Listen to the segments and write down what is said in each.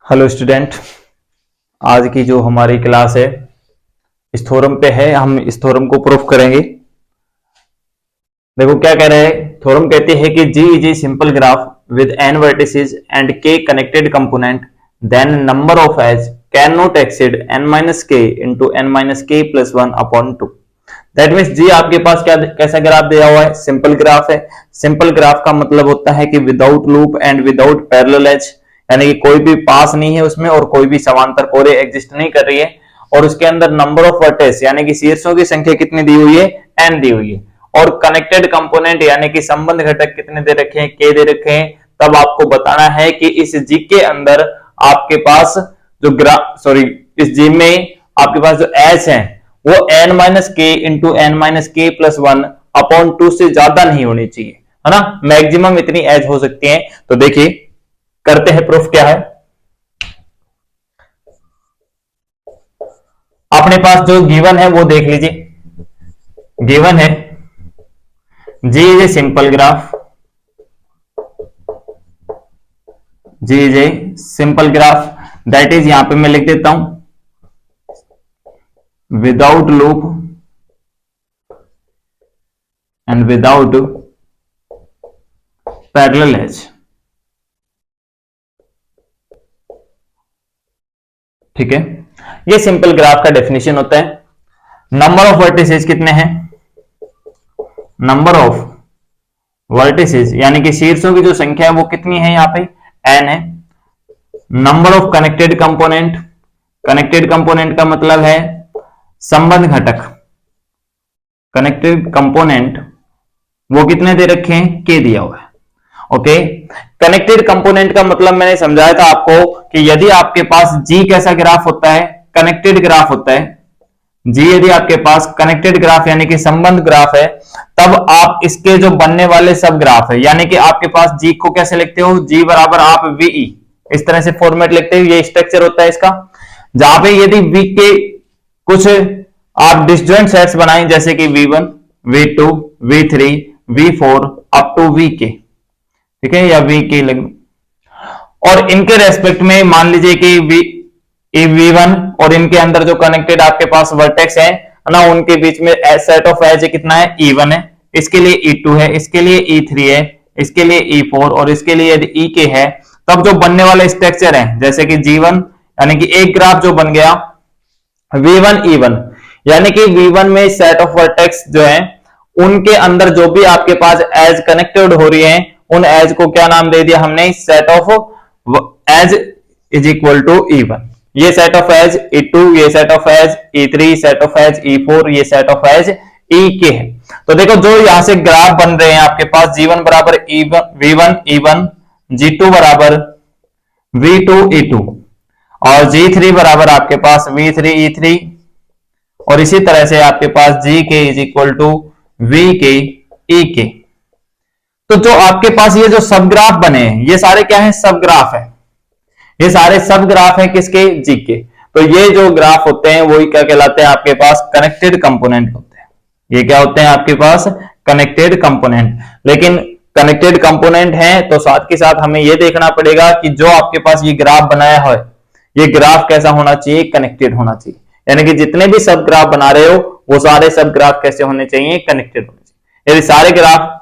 Hello student. आज की जो हमारी क्लास है इस थ्योरम पे है। हम इस थ्योरम को प्रूफ करेंगे। देखो क्या कह रहे हैं। थ्योरम कहती है कि G is a simple graph with n vertices and k connected component, then number of edge cannot exceed n minus k into n minus k plus 1 upon 2। That means G आपके पास क्या कैसा graph दिया हुआ है, simple graph है। Simple graph का मतलब होता है कि without loop and without parallel edge, यानी कि कोई भी पास नहीं है उसमें और कोई भी समांतर कोरे एग्जिस्ट नहीं कर रही है। और उसके अंदर नंबर ऑफ वर्टेक्स यानी कि शीर्षों की संख्या कितनी दी हुई है, n दी हुई है। और कनेक्टेड कंपोनेंट यानी कि संबंध घटक कितने दे रखे हैं, k दे रखे हैं। तब आपको बताना है कि इस जी के अंदर आपके पास जो इस जी में आपके पास जो एच है वो n माइनस के इंटू एन माइनस के प्लस 1 अपॉन 2 से ज्यादा नहीं होनी चाहिए, है ना। मैक्सिमम इतनी एज हो सकती है। तो देखिए करते हैं प्रूफ क्या है। अपने पास जो गिवन है वो देख लीजिए। गिवन है G is a simple graph, G is a simple graph that is, यहां पे मैं लिख देता हूं without loop and without parallel edge. ठीक है, ये सिंपल ग्राफ का डेफिनेशन होता है। नंबर ऑफ वर्टिसेस कितने हैं, नंबर ऑफ वर्टिसेस यानी कि शीर्षों की जो संख्या है वो कितनी है, यहां पे n है। Number of connected component, connected component का मतलब है संबंध घटक। कनेक्टेड कंपोनेंट वो कितने दे रखे हैं, k दिया हुआ है। ओके, कनेक्टेड कंपोनेंट का मतलब मैंने समझाया था आपको कि यदि आपके पास G कैसा ग्राफ होता है, कनेक्टेड ग्राफ होता है। G यदि आपके पास कनेक्टेड ग्राफ यानी कि संबंध ग्राफ है, तब आप इसके जो बनने वाले सब ग्राफ है, यानी कि आपके पास G को कैसे लिखते हो, G बराबर आप VE, इस तरह से फॉर्मेट लिखते हो। ये स्ट्रक्चर होता है इसका, जहां पे यदि V के कुछ आप डिसजॉइंट सेट्स बनाएं जैसे कि V1, V2, V3, V4 up to VK, ठीक है, या VK लग, और इनके रेस्पेक्ट में मान लीजिए कि V1 और इनके अंदर जो कनेक्टेड आपके पास वर्टेक्स है ना, उनके बीच में सेट ऑफ एज कितना है, E1 है, इसके लिए E2 है, इसके लिए E3 है, इसके लिए E4 और इसके लिए यदि EK है, तब जो बनने वाले स्ट्रक्चर है जैसे कि G1 यानी कि एक ग्राफ जो बन गया V1 E1, यानी कि V1 में सेट ऑफ वर्टेक्स जो है उनके अंदर जो भी आपके पास एज कनेक्टेड हो रही है, उन एज को क्या नाम दे दिया हमने, set of edge is equal to E1। ये सेट ऑफ एज E2, ये set of edge E3, set of edge E4, ये सेट ऑफ एज EK है। तो देखो जो यहां से ग्राफ बन रहे हैं आपके पास G1 बराबर V1 E1, G2 बराबर V2 E2 और G3 बराबर आपके पास V3 E3, और इसी तरह से आपके पास GK is equal to VK EK। तो जो आपके पास ये जो सब ग्राफ बने हैं ये सारे क्या है, सब ग्राफ है। ये सारे सब ग्राफ है किसके, जी के। तो ये जो ग्राफ होते हैं वही क्या कहलाते हैं, आपके पास कनेक्टेड कंपोनेंट होते हैं। ये क्या होते हैं आपके पास, कनेक्टेड कंपोनेंट। लेकिन कनेक्टेड कंपोनेंट है तो साथ के साथ हमें यह देखना पड़ेगा कि जो आपके पास ये ग्राफ बनाया है, ये ग्राफ कैसा होना चाहिए, कनेक्टेड होना चाहिए। यानी कि जितने भी सब ग्राफ बना रहे हो वो सारे सब ग्राफ कैसे होने चाहिए, कनेक्टेड होने चाहिए। यदि सारे ग्राफ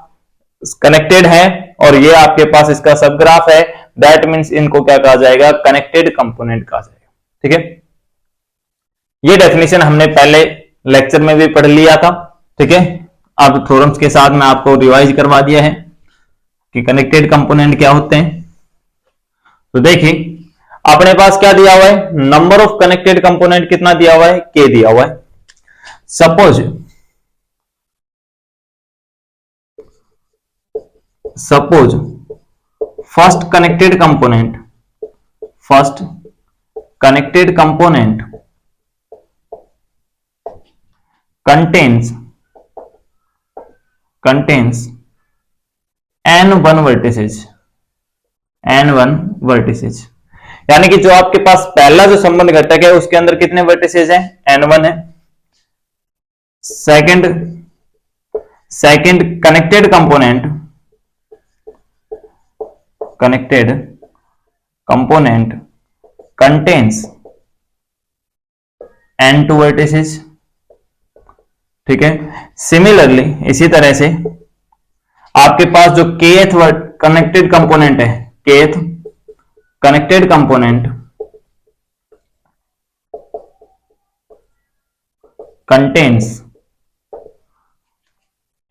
कनेक्टेड है और ये आपके पास इसका सब ग्राफ है, दैट मीन्स इनको क्या कहा जाएगा, कनेक्टेड कंपोनेंट कहा जाएगा। ठीक है, ये डेफिनेशन हमने पहले लेक्चर में भी पढ़ लिया था। ठीक है, अब थ्योरम्स के साथ मैं आपको रिवाइज करवा दिया है कि कनेक्टेड कंपोनेंट क्या होते हैं। तो देखिए अपने पास क्या दिया हुआ है, नंबर ऑफ कनेक्टेड कंपोनेंट कितना दिया हुआ है, k दिया हुआ है। Suppose first connected component contains n1 vertices, यानी कि जो आपके पास पहला जो संबंध घटक है उसके अंदर कितने वर्टिसेज हैं, n1 है। Second connected component contains n2 vertices, ठीक है। सिमिलरली इसी तरह से आपके पास जो kth कनेक्टेड कंपोनेंट है, kth connected component contains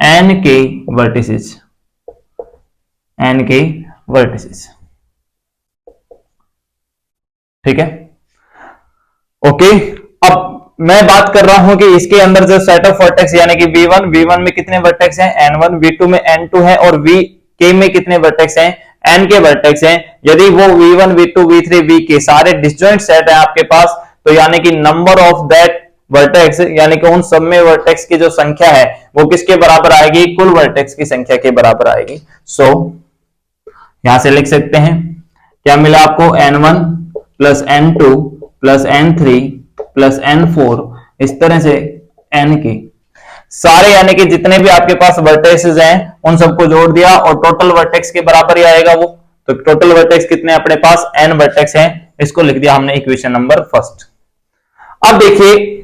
n के वर्टिसेस, n के वर्टिसेस, ठीक है। ओके, अब मैं बात कर रहा हूं कि इसके अंदर जो सेट ऑफ वर्टेक्स यानी कि V1 में कितने वर्टेक्स हैं, N1, V2 में N2 है और Vk में कितने वर्टेक्स हैं, N के वर्टेक्स हैं। यदि वो V1, V2, V3, Vk सारे डिसजॉइंट सेट है आपके पास, तो यानी कि नंबर ऑफ दैट वर्टेक्स यानी कि उन सब में वर्टेक्स की जो संख्या है वो किसके बराबर आएगी, कुल वर्टेक्स की संख्या के बराबर आएगी। सो यहां से लिख सकते हैं, क्या मिला आपको, N1 plus N2 plus N3 plus N4, इस तरह से N के सारे यानी कि जितने भी आपके पास वर्टेक्सेस हैं उन सबको जोड़ दिया और टोटल वर्टेक्स के बराबर ही आएगा वो। तो टोटल वर्टेक्स कितने अपने पास, N वर्टेक्स हैं, इसको लिख दिया हमने इक्वेशन नंबर फर्स्ट। अब देखिए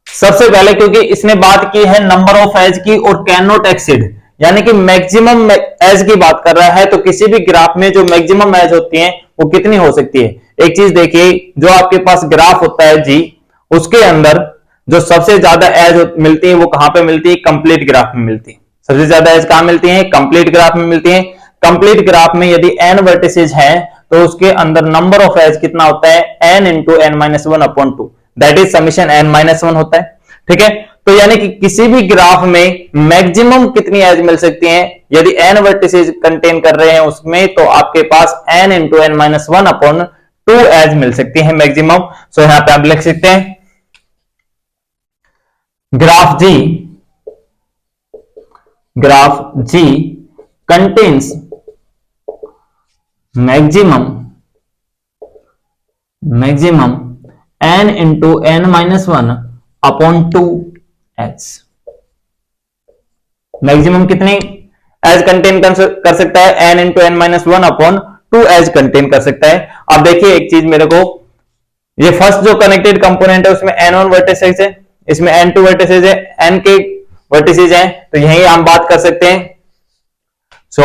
सबसे पहले, क्योंकि इसने बात की है नंबर ऑफ एज की और कैन नॉट एक्सीड यानी कि मैक्सिमम एज की बात कर रहा है, तो किसी भी ग्राफ में जो मैक्सिमम एज होती है वो कितनी हो सकती है। एक चीज देखिए, जो आपके पास ग्राफ होता है जी, उसके अंदर जो सबसे ज्यादा एज मिलती है वो कहां पे मिलती है, कंप्लीट ग्राफ में मिलती है। सबसे ज्यादा एज कहां मिलती है, कंप्लीट ग्राफ में मिलती है। कंप्लीट ग्राफ में यदि n वर्टिसेज है तो उसके अंदर नंबर ऑफ एज कितना होता है, n into n minus one upon to, that is summation n minus one होता है, ठीक है। तो यानी कि किसी भी ग्राफ में मैक्सिमम कितनी एज मिल सकती है, यदि n वर्टिसेज कंटेन कर रहे हैं उसमें, तो आपके पास n into n minus one upon two edge मिल सकती है मैक्सिमम। सो यहां पे आप लिख सकते हैं graph G contains maximum n into n minus one upon two H. Maximum कितनी एज कंटेन कर सकता है, n into n minus one upon two edge contain कर सकता है। अब देखिए एक चीज मेरे को, ये फर्स्ट जो कनेक्टेड कंपोनेंट है उसमें n1 वर्टिसेस है, इसमें n2 वर्टिसेस है, n के वर्टिसेस हैं, तो यही हम बात कर सकते हैं। So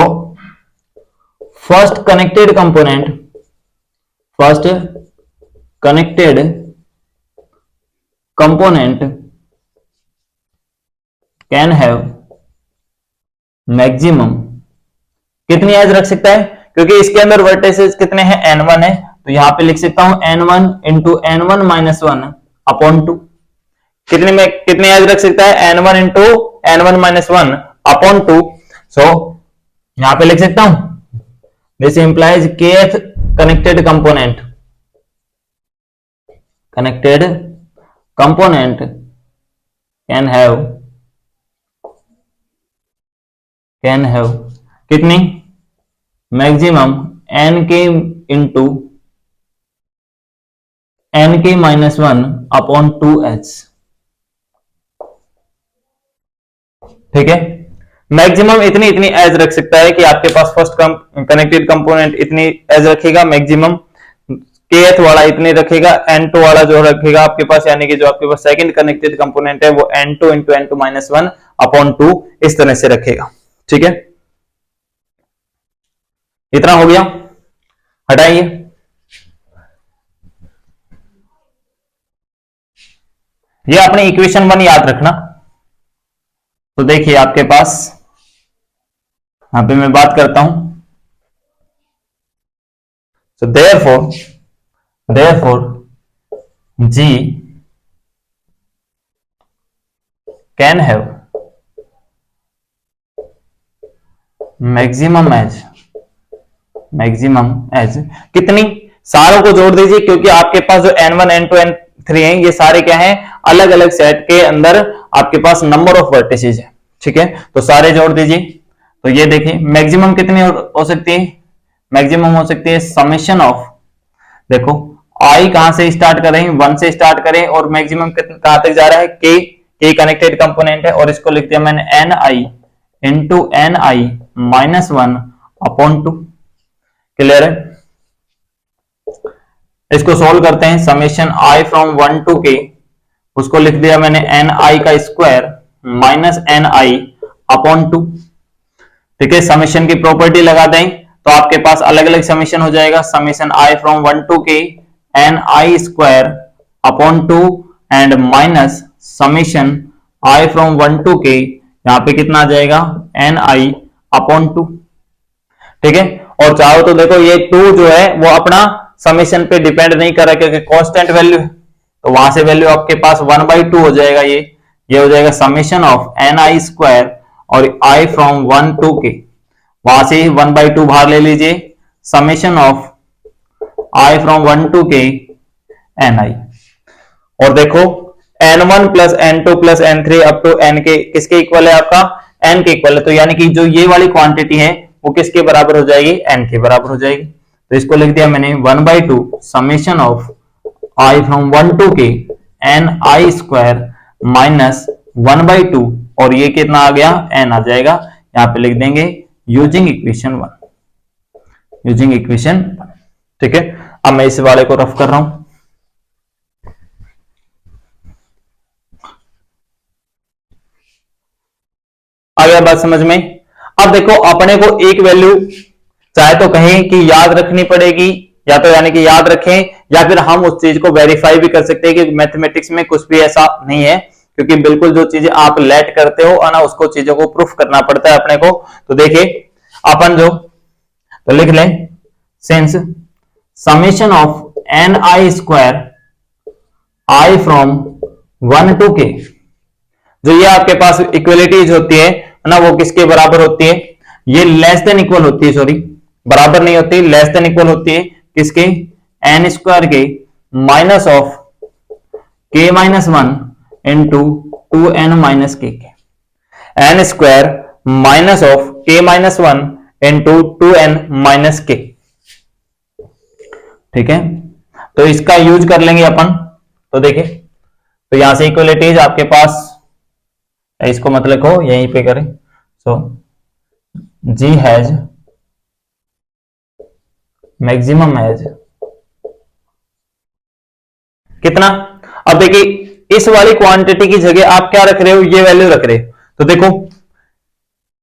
first connected component can have maximum कितनी एज रख सकता है, क्योंकि इसके अंदर वर्टिसेस कितने हैं, n1 है, तो यहां पे लिख सकता हूं n1 into n1 minus one upon two. कितने एज रख सकता है, n1 into n1 minus one upon two. So यहां पे लिख सकता हूं this implies kth connected component can have कितनी, मैक्सिमम n के इंटू n के minus one upon two edge, ठीक है। मैक्सिमम इतनी एज रख सकता है कि आपके पास फर्स्ट कनेक्टेड कंपोनेंट इतनी एज रखेगा, मैक्सिमम kth वाला इतनी रखेगा, n2 वाला जो रखेगा आपके पास, यानी कि जो आपके पास सेकंड कनेक्टेड कंपोनेंट है वो n2 into n2 minus one upon to इस तरह से रखेगा, ठीक है। इतना हो गया, हटाइए। ये अपनी इक्वेशन वन याद रखना। तो देखिए आपके पास यहां पे मैं बात करता हूं, so therefore G can have maximum age कितनी, सारों को जोड़ दीजिए, क्योंकि आपके पास जो n1 n2 n3 हैं ये सारे क्या हैं, अलग अलग सेट के अंदर आपके पास नंबर ऑफ वर्टिसेस है, ठीक है। तो सारे जोड़ दीजिए, तो ये देखिए मैक्सिमम कितनी हो सकती है, मैक्सिमम हो सकती है समेशन ऑफ, देखो आई कहां से स्टार्ट कर रहे हैं, 1 से स्टार्ट करें और मैक्सिमम कहां तक जा रहा है, के कनेक्टेड कंपोनेंट है, और इसको लिख दिया मैंने N I into N I minus one upon two. Clear है। इसको सोल्व करते हैं। समेशन आई फ्रॉम 1 टू के, उसको लिख दिया मैंने एन आई का स्क्वायर माइनस एन आई अपॉन 2। ठीक है, समेशन की प्रॉपर्टी लगा दें तो आपके पास अलग अलग समेशन हो जाएगा। Summation i from 1 to K N i square upon 2 and minus summation i from 1 to K, यहां पे कितना आ जाएगा एन आई अपॉन 2। ठीक है, और चाहो तो देखो ये 2 जो है वो अपना समेशन पे डिपेंड नहीं कर रहा क्योंकि कांस्टेंट वैल्यू है, तो वहां से वैल्यू आपके पास 1/2 हो जाएगा। ये हो जाएगा summation of N i square और आई फ्रॉम 1 टू के, वहां से 1/2 बाहर ले लीजिए, summation of i from 1 to K N i. और देखो n1 plus n2 plus n3 up to n के किसके इक्वल है, आपका n के इक्वल है। तो यानी कि जो ये वाली क्वांटिटी है वो किसके बराबर हो जाएगी, n के बराबर हो जाएगी। तो इसको लिख दिया मैंने 1/2 summation of i from 1 to K N i square minus 1/2, और ये कितना आ गया n आ जाएगा। यहां पे लिख देंगे यूजिंग इक्वेशन 1, यूजिंग इक्वेशन 1। ठीक है, अब मैं इस वाले को रफ कर रहा हूं। आ गया बात समझ में। अब देखो अपने को एक वैल्यू चाहे तो कहें कि याद रखनी पड़ेगी, या तो यानी कि याद रखें, या फिर हम उस चीज को वेरीफाई भी कर सकते हैं कि मैथमेटिक्स में कुछ भी ऐसा नहीं है, क्योंकि बिल्कुल जो चीजें आप लेट करते हो ना उसको चीजों को प्रूफ करना पड़ता है अपने को। तो देखिए अपन जो तो लिख लें since summation of N i square i from 1 to K, जो ये आपके पास इक्वलिटीज होती है ना वो किसके बराबर होती है, ये लेस देन इक्वल होती है, सॉरी बराबर नहीं होती, लेस देन इक्वल होती है किसके, एन स्क्वायर के माइनस ऑफ के माइनस 1 इंटू 2n माइनस के, एन स्क्वायर माइनस ऑफ के माइनस 1 इंटू 2n माइनस के। ठीक है, तो इसका यूज कर लेंगे अपन। तो देखिए तो यहां से इक्वलिटीज आपके पास, इसको मत लिखो यहीं पे करें। सो जी हैज मैक्सिमम हैज कितना, अब देखिए इस वाली क्वांटिटी की जगह आप क्या रख रहे हो, ये वैल्यू रख रहे हो। तो देखो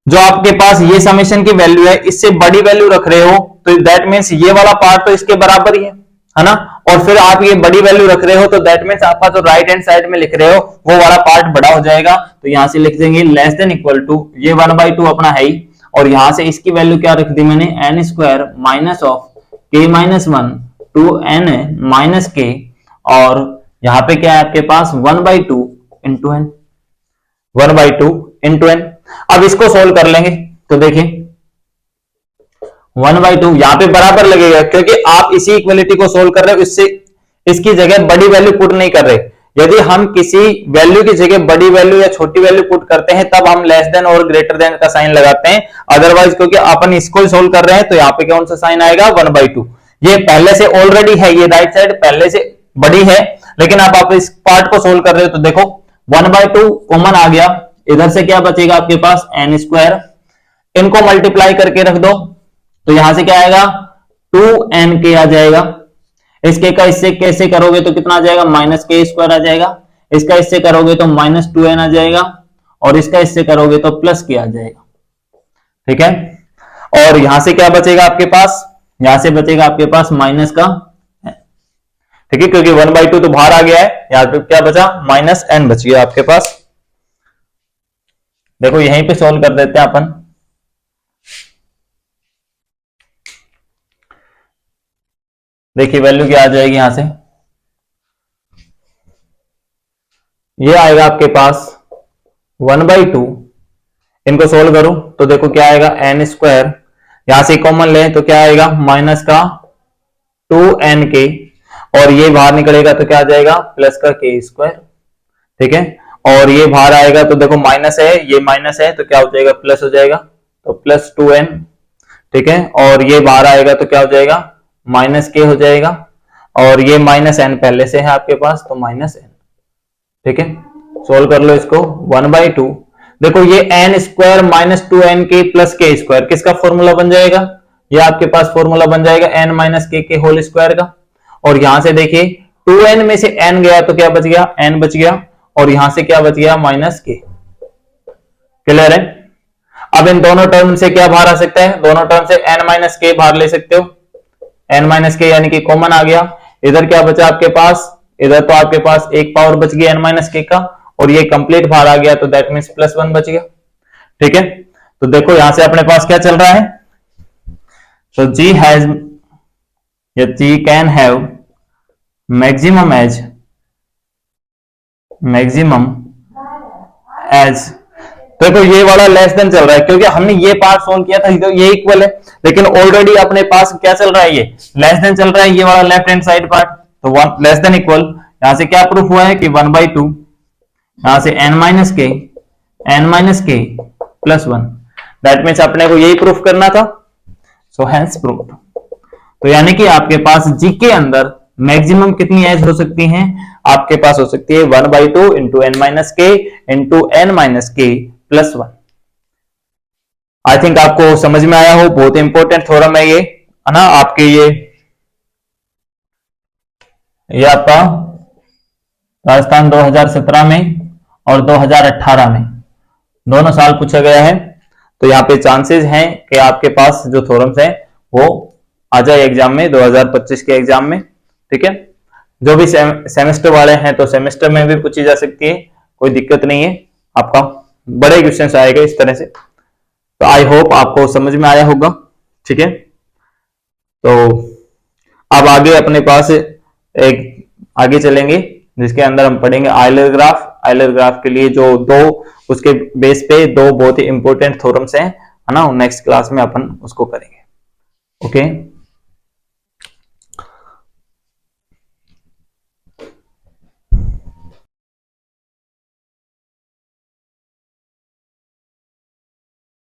जो आपके पास ये समेशन की वैल्यू है इससे बड़ी वैल्यू रख रहे हो, तो दैट मीन्स ये वाला पार्ट तो इसके बराबर ही है ना, और फिर आप ये बड़ी वैल्यू रख रहे हो तो दैट मीन्स आपका जो राइट हैंड साइड में लिख रहे हो वो वाला पार्ट बड़ा हो जाएगा। तो यहां से लिख देंगे लेस देन इक्वल टू, ये 1/2 अपना है ही, और यहां से इसकी वैल्यू क्या रख दी मैंने, एन स्क्वायर माइनस ऑफ के माइनस 1 टू एन माइनस के, और यहां पे क्या है आपके पास 1/2 इंटू एन, 1/2 इंटू एन। अब इसको सोल्व कर लेंगे तो देखिए 1/2 यहां पे बराबर लगेगा क्योंकि आप इसी इक्वलिटी को सोल्व कर रहे हो, इससे इसकी जगह बड़ी वैल्यू पुट नहीं कर रहे। यदि हम किसी वैल्यू की जगह बड़ी वैल्यू या छोटी वैल्यू पुट करते हैं तब हम लेस देन और ग्रेटर देन का साइन लगाते हैं, अदरवाइज क्योंकि अपन इसको सोल्व कर रहे हैं तो यहाँ पे कौन सा साइन आएगा 1/2। ये पहले से ऑलरेडी है, ये राइट साइड पहले से बड़ी है, लेकिन अब आप इस पार्ट को सोल्व कर रहे हो तो देखो 1/2 कॉमन आ गया, इधर से क्या बचेगा आपके पास एन स्क्वायर, इनको मल्टीप्लाई करके रख दो तो यहां से क्या आएगा 2n के आ जाएगा, इसके का इससे कैसे करोगे तो कितना आ जाएगा माइनस के स्क्वायर आ जाएगा, इसका इससे करोगे तो माइनस 2n आ जाएगा, और इसका इससे करोगे तो प्लस के आ जाएगा। ठीक है, और यहां से क्या बचेगा आपके पास, यहां से बचेगा आपके पास माइनस का, ठीक है क्योंकि 1/2 तो बाहर आ गया है, यहां पे क्या बचा माइनस n बच गया आपके पास। देखो यहीं पे सॉल्व कर देते हैं अपन। देखिए वैल्यू क्या आ जाएगी, यहां से ये आएगा आपके पास 1/2, इनको सोल्व करो तो देखो क्या आएगा एन स्क्वायर, यहां से कॉमन ले तो क्या आएगा माइनस का 2n के, और ये बाहर निकलेगा तो क्या आ जाएगा प्लस का के स्क्वायर। ठीक है, और ये बाहर आएगा तो देखो माइनस है, ये माइनस है तो क्या हो जाएगा प्लस हो जाएगा, तो प्लस 2n। ठीक है, और ये बाहर आएगा तो क्या हो जाएगा माइनस के हो जाएगा, और ये माइनस n पहले से है आपके पास तो माइनस n। ठीक है, सोल्व कर लो इसको 1/2। देखो ये n स्क्वायर माइनस 2n के प्लस के स्क्वायर किसका फॉर्मूला बन जाएगा, ये आपके पास फॉर्मूला बन जाएगा n माइनस के होल स्क्वायर का, और यहां से देखिए 2n में से n गया तो क्या बच गया, n बच गया, और यहां से क्या बच गया, माइनस k। क्लियर है? अब इन दोनों टर्म से क्या बाहर आ सकता है, दोनों टर्म से n माइनस के बाहर ले सकते हो, n माइनस के यानी कि कॉमन आ गया। इधर क्या बचा आपके पास, इधर तो आपके पास एक पावर बच गया n माइनस के का, और ये कंप्लीट बाहर आ गया, तो दैट मीन्स +1 बच गया। ठीक है, तो देखो यहां से अपने पास क्या चल रहा है, so G has या G can have maximum as देखो ये वाला लेस देन चल रहा है, क्योंकि हमने ये पार्ट सोल्व किया था, तो ये इक्वल है, लेकिन ऑलरेडी अपने पास क्या चल रहा है, ये लेस देन चल रहा है, ये वाला लेफ्ट हैंड साइड पार्ट, तो वन लेस देन इक्वल। यहां से क्या प्रूफ हुआ है कि 1/2, यहां से n माइनस के +1, दैट मीन्स अपने को यही प्रूफ करना था, सो हेंस प्रूफ। तो यानी कि आपके पास जी के अंदर मैक्सिमम कितनी एज हो सकती हैं, आपके पास हो सकती है 1/2 इंटू n माइनस के इंटू n माइनस के +1। आई थिंक आपको समझ में आया हो, बहुत इंपॉर्टेंट थ्योरम है ये, है ना आपके, ये आपका राजस्थान 2017 में और 2018 में दोनों साल पूछा गया है। तो यहाँ पे चांसेस हैं कि आपके पास जो थ्योरम्स हैं वो आ जाए एग्जाम में, 2025 के एग्जाम में। ठीक है, जो भी सेमेस्टर वाले हैं तो सेमेस्टर में भी पूछी जा सकती है, कोई दिक्कत नहीं है, आपका बड़े क्वेश्चन आएगा इस तरह से। तो आई होप आपको समझ में आया होगा। ठीक है, तो अब आगे अपने पास एक आगे चलेंगे, जिसके अंदर हम पढ़ेंगे आयलर ग्राफ। आयलर ग्राफ के लिए जो दो, उसके बेस पे दो बहुत ही इंपॉर्टेंट थ्योरम्स हैं, है ना, नेक्स्ट क्लास में अपन उसको करेंगे। ओके।